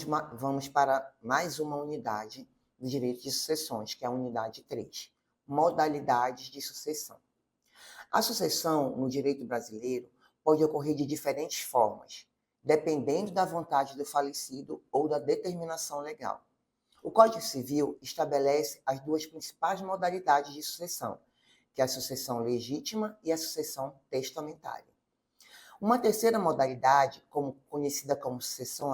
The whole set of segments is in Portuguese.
Vamos para mais uma unidade do direito de sucessões, que é a unidade 3, modalidades de sucessão. A sucessão no direito brasileiro pode ocorrer de diferentes formas, dependendo da vontade do falecido ou da determinação legal. O Código Civil estabelece as duas principais modalidades de sucessão, que é a sucessão legítima e a sucessão testamentária. Uma terceira modalidade, conhecida como sucessão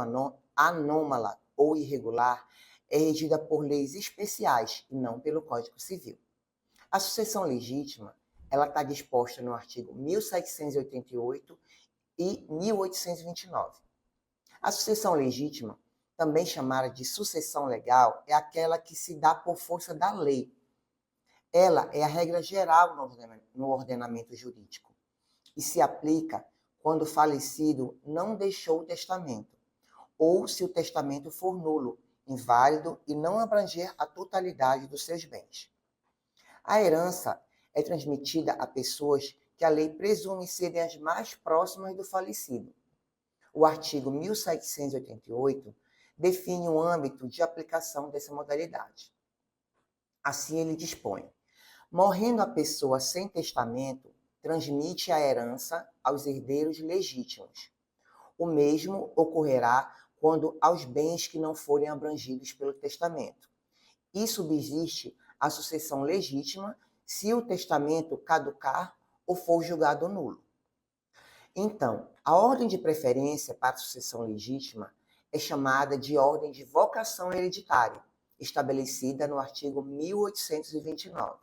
anômala ou irregular, é regida por leis especiais e não pelo Código Civil. A sucessão legítima, ela está disposta no artigo 1788 e 1829. A sucessão legítima, também chamada de sucessão legal, é aquela que se dá por força da lei. Ela é a regra geral no ordenamento jurídico e se aplica quando o falecido não deixou o testamento, ou se o testamento for nulo, inválido e não abranger a totalidade dos seus bens. A herança é transmitida a pessoas que a lei presume serem as mais próximas do falecido. O artigo 1788 define o âmbito de aplicação dessa modalidade. Assim, ele dispõe: morrendo a pessoa sem testamento, transmite a herança aos herdeiros legítimos. O mesmo ocorrerá quando aos bens que não forem abrangidos pelo testamento. E subsiste a sucessão legítima se o testamento caducar ou for julgado nulo. Então, a ordem de preferência para a sucessão legítima é chamada de ordem de vocação hereditária, estabelecida no artigo 1829.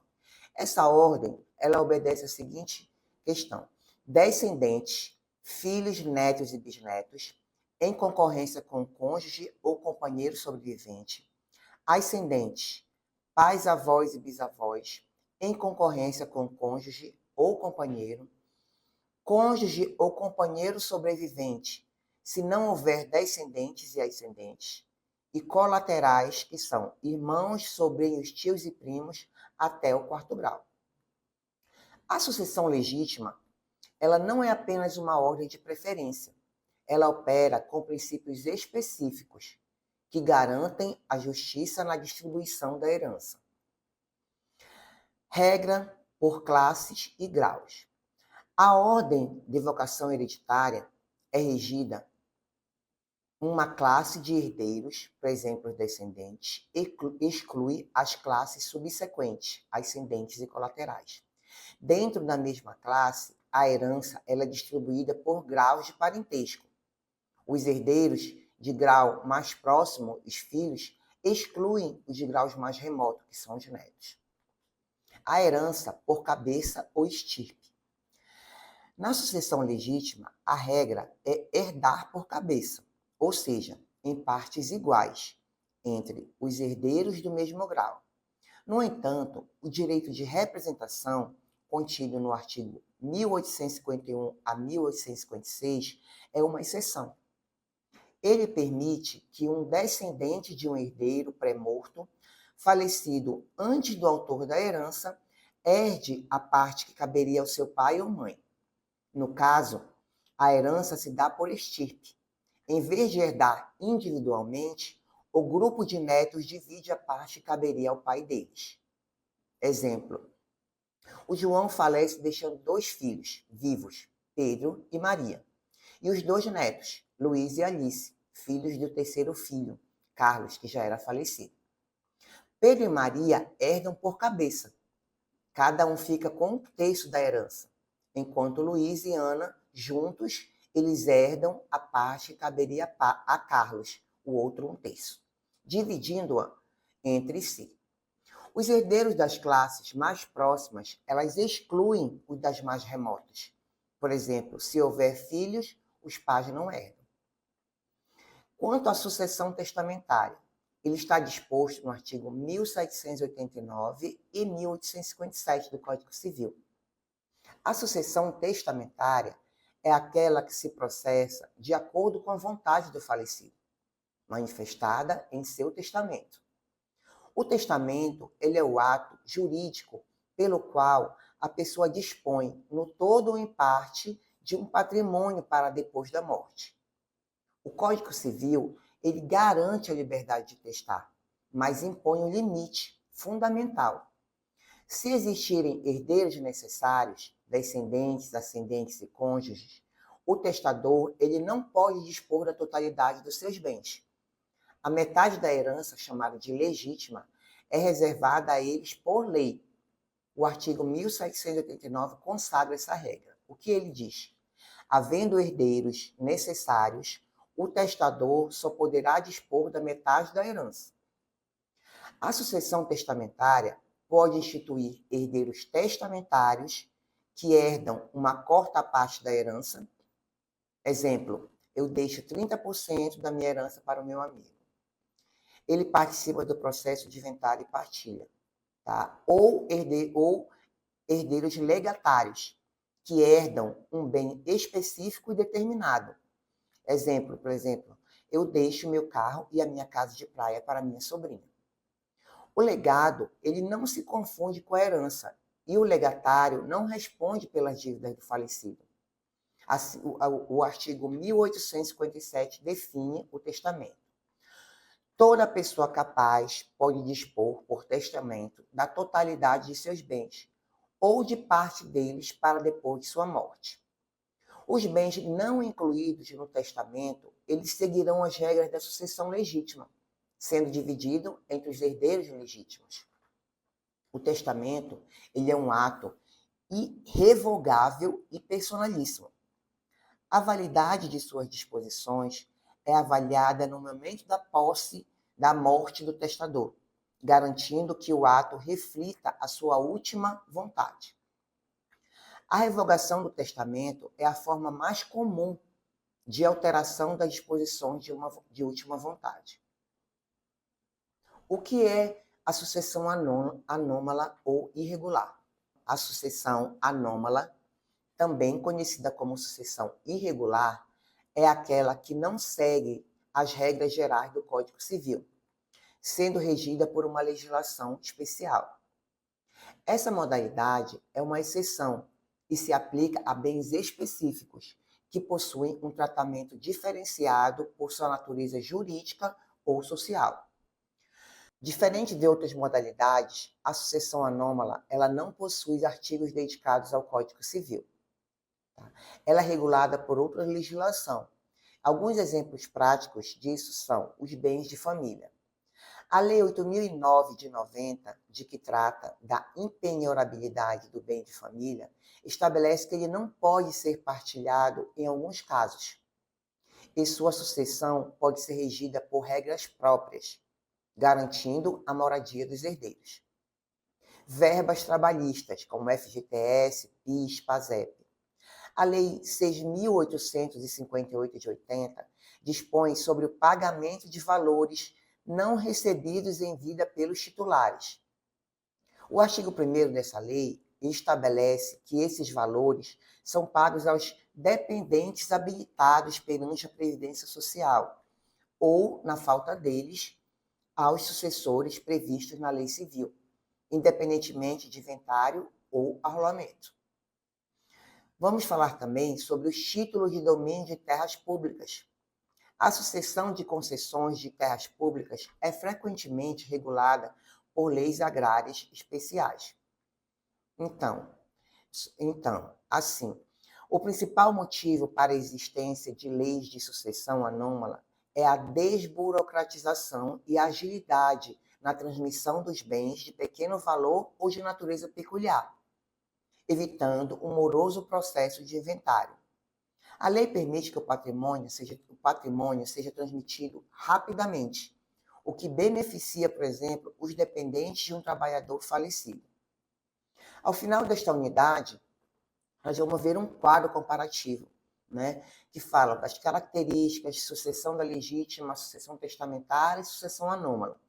Essa ordem, ela obedece à seguinte questão: descendentes, filhos, netos e bisnetos, em concorrência com o cônjuge ou companheiro sobrevivente, ascendentes, pais, avós e bisavós, em concorrência com o cônjuge ou companheiro, cônjuge ou companheiro sobrevivente, se não houver descendentes e ascendentes, e colaterais, que são irmãos, sobrinhos, tios e primos, até o 4º grau. A sucessão legítima, ela não é apenas uma ordem de preferência. Ela opera com princípios específicos que garantem a justiça na distribuição da herança. Regra por classes e graus. A ordem de vocação hereditária é regida uma classe de herdeiros, por exemplo, os descendentes, exclui as classes subsequentes, ascendentes e colaterais. Dentro da mesma classe, a herança ela é distribuída por graus de parentesco. Os herdeiros de grau mais próximo, os filhos, excluem os de graus mais remotos, que são os netos. A herança por cabeça ou estirpe. Na sucessão legítima, a regra é herdar por cabeça, ou seja, em partes iguais, entre os herdeiros do mesmo grau. No entanto, o direito de representação, contido no artigo 1851 a 1856, é uma exceção. Ele permite que um descendente de um herdeiro pré-morto, falecido antes do autor da herança, herde a parte que caberia ao seu pai ou mãe. No caso, a herança se dá por estirpe. Em vez de herdar individualmente, o grupo de netos divide a parte que caberia ao pai deles. Exemplo: o João falece deixando 2 filhos vivos, Pedro e Maria, e os 2 netos, Luiz e Alice, filhos do 3º filho, Carlos, que já era falecido. Pedro e Maria herdam por cabeça. Cada um fica com 1/3 da herança, enquanto Luiz e Ana, juntos, eles herdam a parte que caberia a Carlos, o outro 1/3, dividindo-a entre si. Os herdeiros das classes mais próximas, elas excluem os das mais remotas. Por exemplo, se houver filhos, os pais não herdam. Quanto à sucessão testamentária, ele está disposto no artigo 1789 e 1857 do Código Civil. A sucessão testamentária é aquela que se processa de acordo com a vontade do falecido, manifestada em seu testamento. O testamento, ele é o ato jurídico pelo qual a pessoa dispõe, no todo ou em parte, de um patrimônio para depois da morte. O Código Civil, ele garante a liberdade de testar, mas impõe um limite fundamental. Se existirem herdeiros necessários, descendentes, ascendentes e cônjuges, o testador ele não pode dispor da totalidade dos seus bens. A metade da herança, chamada de legítima, é reservada a eles por lei. O artigo 1789 consagra essa regra. O que ele diz? Havendo herdeiros necessários, o testador só poderá dispor da metade da herança. A sucessão testamentária pode instituir herdeiros testamentários que herdam uma quarta parte da herança. Exemplo, eu deixo 30% da minha herança para o meu amigo. Ele participa do processo de inventário e partilha. Tá? Ou herdeiros legatários, que herdam um bem específico e determinado. Exemplo, por exemplo, eu deixo meu carro e a minha casa de praia para minha sobrinha. O legado, ele não se confunde com a herança, e o legatário não responde pelas dívidas do falecido. Assim, o artigo 1857 define o testamento. Toda pessoa capaz pode dispor, por testamento, da totalidade de seus bens, ou de parte deles para depois de sua morte. Os bens não incluídos no testamento, eles seguirão as regras da sucessão legítima, sendo dividido entre os herdeiros legítimos. O testamento, ele é um ato irrevogável e personalíssimo. A validade de suas disposições é avaliada no momento da posse da morte do testador, garantindo que o ato reflita a sua última vontade. A revogação do testamento é a forma mais comum de alteração das disposições de última vontade. O que é a sucessão anômala ou irregular? A sucessão anômala, também conhecida como sucessão irregular, é aquela que não segue as regras gerais do Código Civil, sendo regida por uma legislação especial. Essa modalidade é uma exceção e se aplica a bens específicos que possuem um tratamento diferenciado por sua natureza jurídica ou social. Diferente de outras modalidades, a sucessão anômala ela não possui artigos dedicados ao Código Civil. Ela é regulada por outra legislação. Alguns exemplos práticos disso são os bens de família. A Lei 8.009 de 90, de que trata da impenhorabilidade do bem de família, estabelece que ele não pode ser partilhado em alguns casos, e sua sucessão pode ser regida por regras próprias, garantindo a moradia dos herdeiros. Verbas trabalhistas, como FGTS, PIS, PASEP. A Lei 6.858 de 80 dispõe sobre o pagamento de valores não recebidos em vida pelos titulares. O artigo 1º dessa lei estabelece que esses valores são pagos aos dependentes habilitados perante a Previdência Social, ou, na falta deles, aos sucessores previstos na Lei Civil, independentemente de inventário ou arrolamento. Vamos falar também sobre os títulos de domínio de terras públicas. A sucessão de concessões de terras públicas é frequentemente regulada por leis agrárias especiais. Então, assim, o principal motivo para a existência de leis de sucessão anômala é a desburocratização e agilidade na transmissão dos bens de pequeno valor ou de natureza peculiar, evitando um moroso processo de inventário. A lei permite que o patrimônio seja transmitido rapidamente, o que beneficia, por exemplo, os dependentes de um trabalhador falecido. Ao final desta unidade, nós vamos ver um quadro comparativo, que fala das características de sucessão da legítima, sucessão testamentária e sucessão anômala.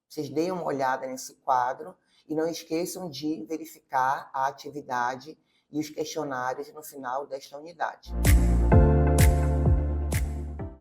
Vocês deem uma olhada nesse quadro e não esqueçam de verificar a atividade e os questionários no final desta unidade.